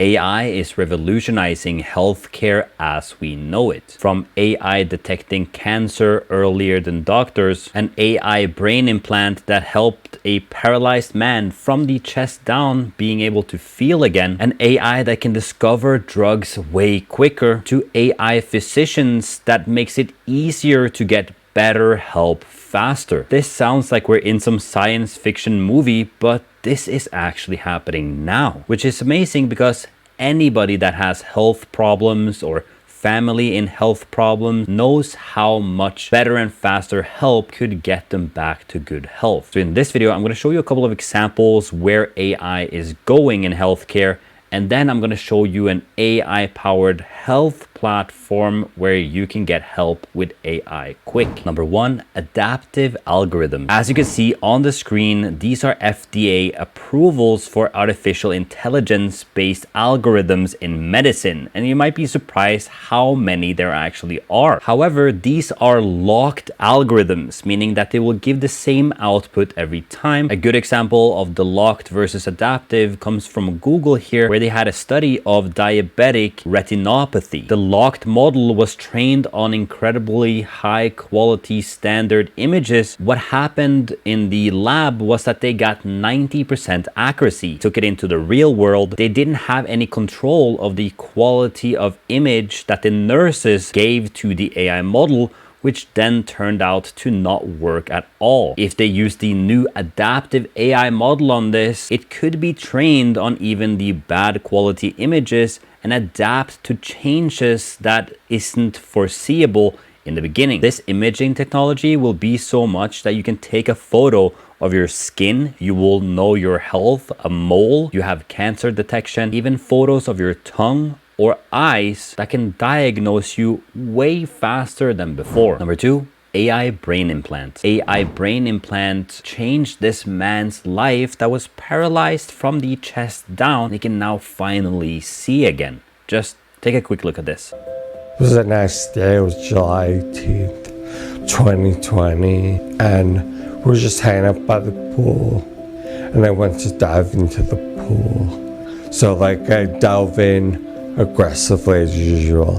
AI is revolutionizing healthcare as we know it. From AI detecting cancer earlier than doctors, an AI brain implant that helped a paralyzed man from the chest down being able to feel again, an AI that can discover drugs way quicker, to AI physicians that makes it easier to get better help faster. This sounds like we're in some science fiction movie, but this is actually happening now, which is amazing because anybody that has health problems or family in health problems knows how much better and faster help could get them back to good health. So in this video, I'm going to show you a couple of examples where AI is going in healthcare, and then I'm going to show you an AI-powered health platform where you can get help with AI quick. Number one, adaptive algorithms. As you can see on the screen, these are FDA approvals for artificial intelligence-based algorithms in medicine, and you might be surprised how many there actually are. However, these are locked algorithms, meaning that they will give the same output every time. A good example of the locked versus adaptive comes from Google here, where they had a study of diabetic retinopathy. The locked model was trained on incredibly high quality standard images. What happened in the lab was that they got 90% accuracy. Took it into the real world. They didn't have any control of the quality of image that the nurses gave to the AI model, which then turned out to not work at all. If they use the new adaptive AI model on this, it could be trained on even the bad quality images and adapt to changes that isn't foreseeable in the beginning. This imaging technology will be so much that you can take a photo of your skin, you will know your health, a mole, you have cancer detection, even photos of your tongue or eyes that can diagnose you way faster than before. Number two, AI brain implant. AI brain implant changed this man's life that was paralyzed from the chest down. He can now finally see again. Just take a quick look at this. It was a nice day. It was July 18th, 2020, and we were just hanging out by the pool, and I went to dive into the pool. So I dove in aggressively as usual,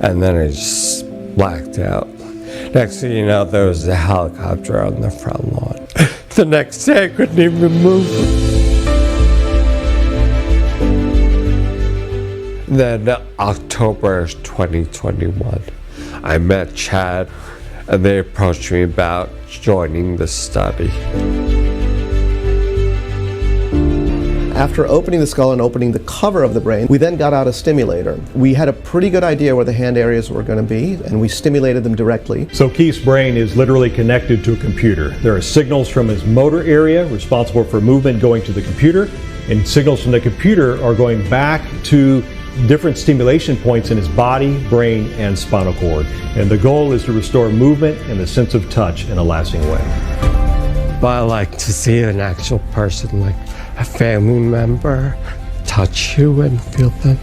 and then I just blacked out. Next thing you know, there was a helicopter on the front lawn. The next day I couldn't even move. Then October 2021, I met Chad, and they approached me about joining the study. After opening the skull and opening the cover of the brain, we then got out a stimulator. We had a pretty good idea where the hand areas were going to be, and we stimulated them directly. So Keith's brain is literally connected to a computer. There are signals from his motor area responsible for movement going to the computer, and signals from the computer are going back to different stimulation points in his body, brain, and spinal cord. And the goal is to restore movement and the sense of touch in a lasting way. But I like to see an actual person, like a family member, touch you and feel them.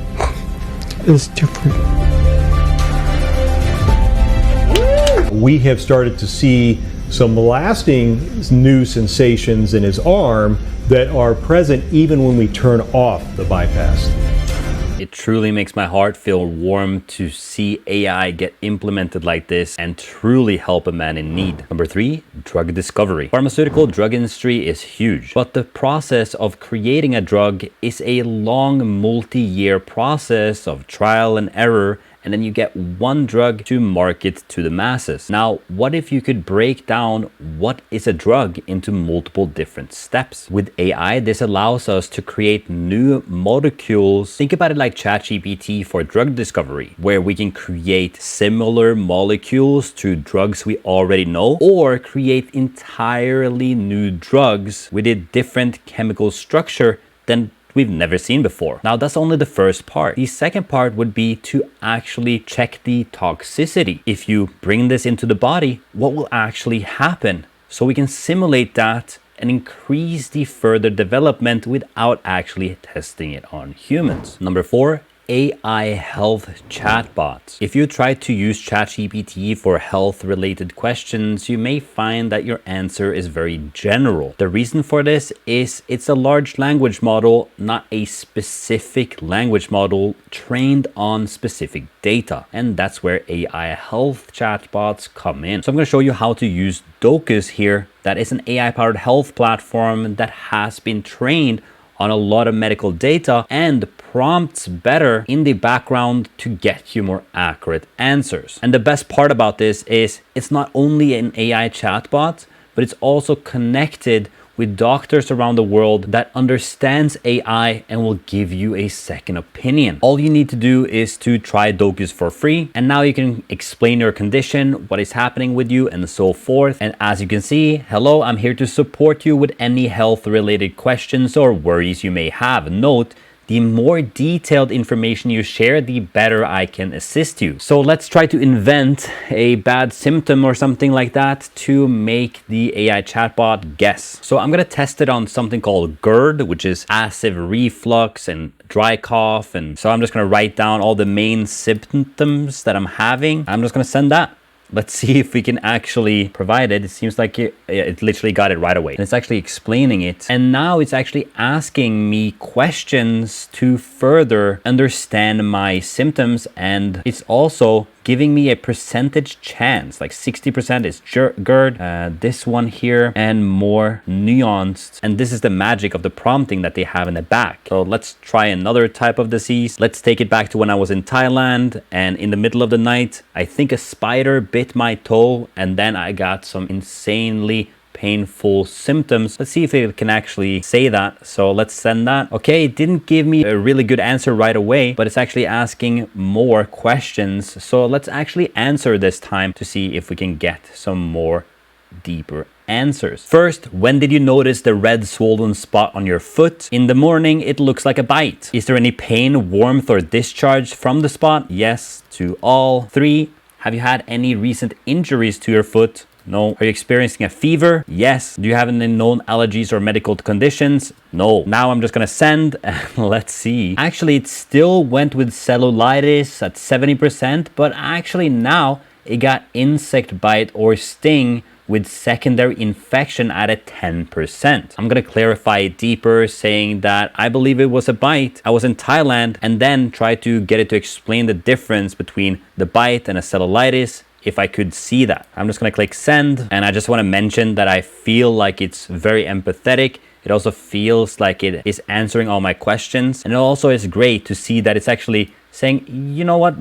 It's different. We have started to see some lasting new sensations in his arm that are present even when we turn off the bypass. It truly makes my heart feel warm to see AI get implemented like this and truly help a man in need. Number three, drug discovery. Pharmaceutical drug industry is huge, but the process of creating a drug is a long multi-year process of trial and error, and then you get one drug to market to the masses. Now, what if you could break down what is a drug into multiple different steps? With AI, this allows us to create new molecules. Think about it like ChatGPT for drug discovery, where we can create similar molecules to drugs we already know, or create entirely new drugs with a different chemical structure than we've never seen before. Now, that's only the first part. The second part would be to actually check the toxicity. If you bring this into the body, what will actually happen? So we can simulate that and increase the further development without actually testing it on humans. Number four, AI health chatbots. If you try to use ChatGPT for health-related questions, you may find that your answer is very general. The reason for this is it's a large language model, not a specific language model trained on specific data. And that's where AI health chatbots come in. So I'm going to show you how to use Docus here. That is an AI-powered health platform that has been trained on a lot of medical data and prompts better in the background to get you more accurate answers. And the best part about this is it's not only an AI chatbot, but it's also connected with doctors around the world that understands AI and will give you a second opinion. All you need to do is to try Docus for free, and now you can explain your condition, what is happening with you, and so forth. And as you can see, hello, I'm here to support you with any health related questions or worries you may have. Note, the more detailed information you share, the better I can assist you. So let's try to invent a bad symptom or something like that to make the AI chatbot guess. So I'm gonna test it on something called GERD, which is acid reflux and dry cough. And so I'm just gonna write down all the main symptoms that I'm having. I'm just gonna send that. Let's see if we can actually provide it. It seems like it literally got it right away. And it's actually explaining it. And now it's actually asking me questions to further understand my symptoms. And it's also giving me a percentage chance, like 60% is GERD, this one here, and more nuanced. And this is the magic of the prompting that they have in the back. So let's try another type of disease. Let's take it back to when I was in Thailand, and in the middle of the night, I think a spider bit my toe, and then I got some insanely painful symptoms. Let's see if it can actually say that. So let's send that. Okay, it didn't give me a really good answer right away, but it's actually asking more questions. So let's actually answer this time to see if we can get some more deeper answers. First, when did you notice the red swollen spot on your foot? In the morning, it looks like a bite. Is there any pain, warmth, or discharge from the spot? Yes to all. 3, have you had any recent injuries to your foot? No. Are you experiencing a fever? Yes. Do you have any known allergies or medical conditions? No. Now I'm just gonna send and let's see. Actually, it still went with cellulitis at 70%, but actually now it got insect bite or sting with secondary infection at a 10%. I'm gonna clarify it deeper, saying that I believe it was a bite. I was in Thailand, and then try to get it to explain the difference between the bite and a cellulitis, if I could see that. I'm just gonna click send, and I just wanna mention that I feel like it's very empathetic. It also feels like it is answering all my questions. And it also is great to see that it's actually saying, you know what,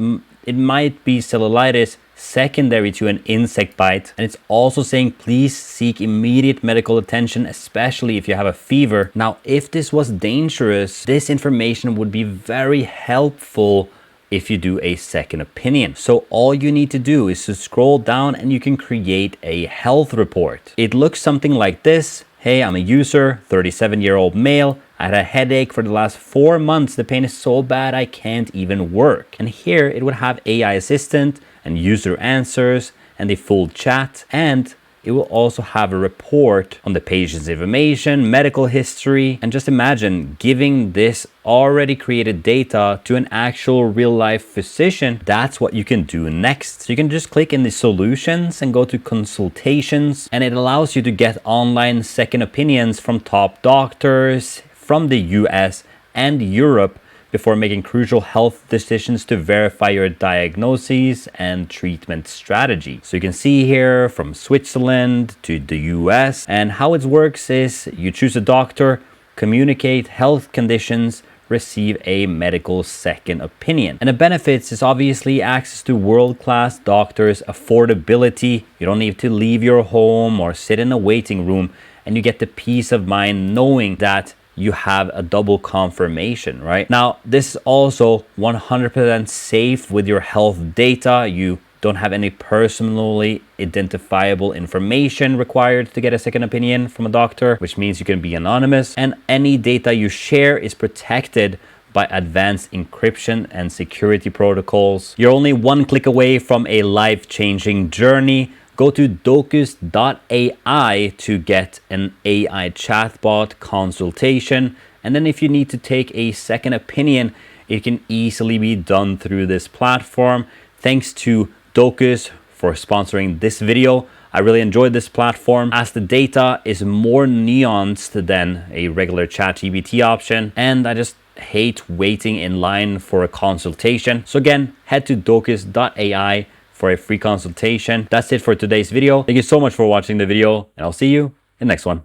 it might be cellulitis secondary to an insect bite. And it's also saying, please seek immediate medical attention, especially if you have a fever. Now, if this was dangerous, this information would be very helpful if you do a second opinion. So all you need to do is to scroll down and you can create a health report. It looks something like this. Hey, I'm a user, 37-year-old male. I had a headache for the last 4 months. The pain is so bad I can't even work. And here it would have AI assistant and user answers and the full chat, and it will also have a report on the patient's information, medical history, and just imagine giving this already created data to an actual real-life physician. That's what you can do next. So you can just click in the solutions and go to consultations, and it allows you to get online second opinions from top doctors from the US and Europe before making crucial health decisions to verify your diagnoses and treatment strategy. So you can see here from Switzerland to the US, and how it works is you choose a doctor, communicate health conditions, receive a medical second opinion. And the benefits is obviously access to world-class doctors, affordability. You don't need to leave your home or sit in a waiting room, and you get the peace of mind knowing that you have a double confirmation, right? Now, this is also 100% safe with your health data. You don't have any personally identifiable information required to get a second opinion from a doctor, which means you can be anonymous, and any data you share is protected by advanced encryption and security protocols. You're only one click away from a life-changing journey. Go to docus.ai to get an AI chatbot consultation. And then if you need to take a second opinion, It can easily be done through this platform. Thanks to Docus for sponsoring this video. I really enjoyed this platform as the data is more nuanced than a regular ChatGPT option, and I just hate waiting in line for a consultation. So again, head to docus.ai for a free consultation. That's it for today's video. Thank you so much for watching the video, and I'll see you in the next one.